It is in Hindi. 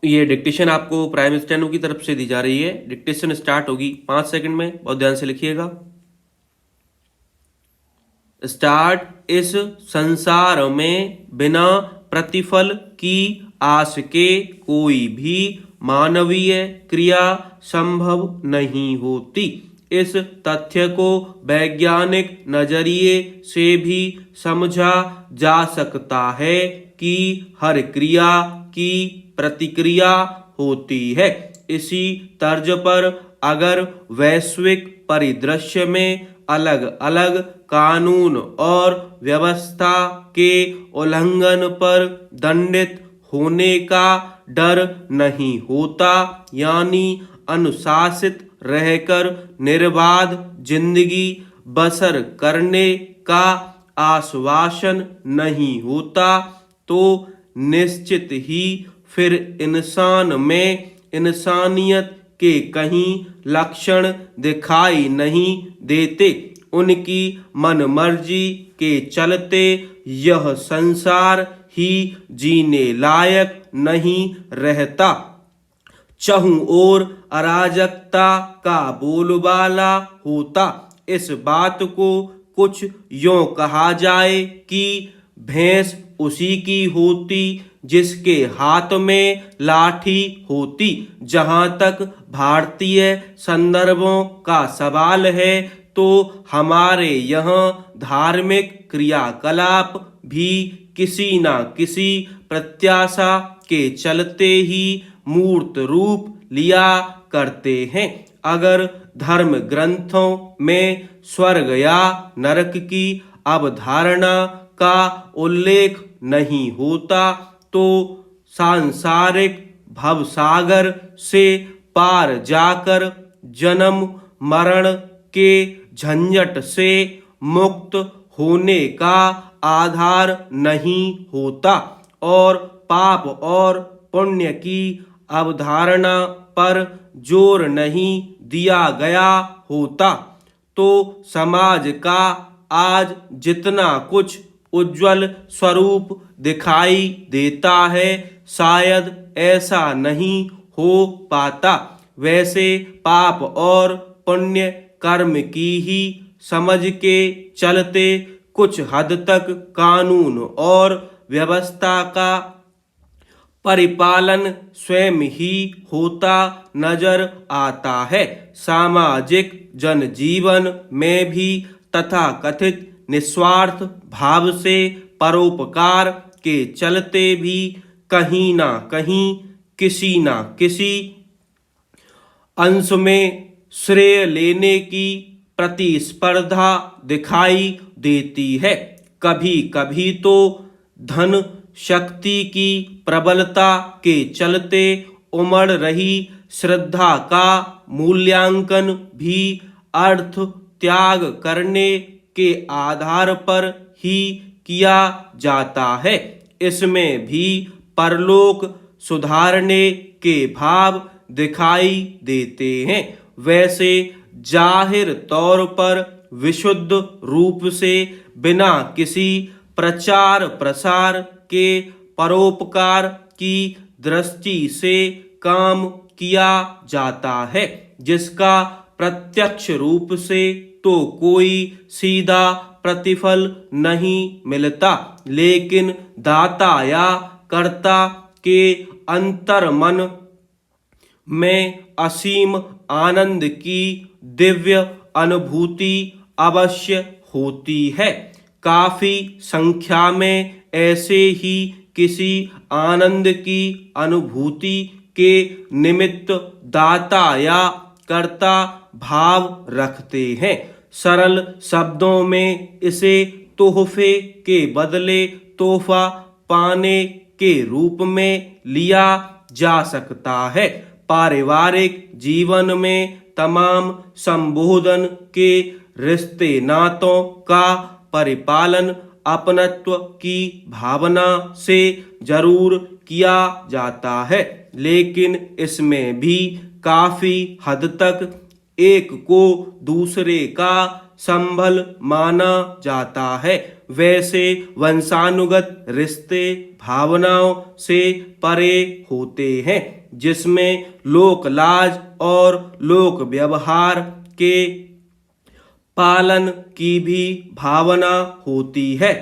ये डिक्टेशन आपको प्राइम स्टेनो की तरफ से दी जा रही है। डिक्टेशन स्टार्ट होगी 5 सेकंड में, बहुत ध्यान से लिखिएगा। स्टार्ट। इस संसार में बिना प्रतिफल की आस के कोई भी मानवीय क्रिया संभव नहीं होती। इस तथ्य को वैज्ञानिक नजरिए से भी समझा जा सकता है कि हर क्रिया की प्रतिक्रिया होती है। इसी तर्ज पर अगर वैश्विक परिदृश्य में अलग अलग कानून और व्यवस्था के उल्लंघन पर दंडित होने का डर नहीं होता, यानी अनुशासित रहकर निर्बाध जिंदगी बसर करने का आश्वासन नहीं होता, तो निश्चित ही फिर इंसान में इंसानियत के कहीं लक्षण दिखाई नहीं देते। उनकी मनमर्जी के चलते यह संसार ही जीने लायक नहीं रहता। चहुं ओर अराजकता का बोलबाला होता। इस बात को कुछ यों कहा जाए कि भैंस उसी की होती जिसके हाथ में लाठी होती। जहां तक भारतीय संदर्भों का सवाल है, तो हमारे यहाँ धार्मिक क्रियाकलाप भी किसी न किसी प्रत्याशा के चलते ही मूर्त रूप लिया करते हैं। अगर धर्म ग्रंथों में स्वर्ग या नरक की अवधारणा का उल्लेख नहीं होता, तो सांसारिक भवसागर से पार जाकर जन्म मरण के झंझट से मुक्त होने का आधार नहीं होता, और पाप और पुण्य की अवधारणा पर जोर नहीं दिया गया होता, तो समाज का आज जितना कुछ उज्जवल स्वरूप दिखाई देता है, शायद ऐसा नहीं हो पाता। वैसे पाप और पुण्य कर्म की ही समझ के चलते कुछ हद तक कानून और व्यवस्था का परिपालन स्वयं ही होता नजर आता है। सामाजिक जनजीवन में भी तथाकथित निस्वार्थ भाव से परोपकार के चलते भी कहीं ना कहीं किसी ना किसी अंश में श्रेय लेने की प्रतिस्पर्धा दिखाई देती है। कभी कभी तो धन शक्ति की प्रबलता के चलते उमड़ रही श्रद्धा का मूल्यांकन भी अर्थ त्याग करने के आधार पर ही किया जाता है। इसमें भी परलोक सुधारने के भाव दिखाई देते हैं। वैसे जाहिर तौर पर विशुद्ध रूप से बिना किसी प्रचार प्रसार के परोपकार की दृष्टि से काम किया जाता है, जिसका प्रत्यक्ष रूप से तो कोई सीधा प्रतिफल नहीं मिलता, लेकिन दाता या कर्ता के अंतर मन में असीम आनंद की दिव्य अनुभूति अवश्य होती है। काफी संख्या में ऐसे ही किसी आनंद की अनुभूति के निमित्त दाता या कर्ता भाव रखते हैं। सरल शब्दों में इसे तोहफे के बदले तोहफा पाने के रूप में लिया जा सकता है। पारिवारिक जीवन में तमाम संबोधन के रिश्ते नातों का परिपालन अपनत्व की भावना से जरूर किया जाता है, लेकिन इसमें भी काफी हद तक एक को दूसरे का संभल माना जाता है। वैसे वंशानुगत रिश्ते भावनाओं से परे होते हैं, जिसमें लोक लाज और लोक व्यवहार के पालन की भी भावना होती है।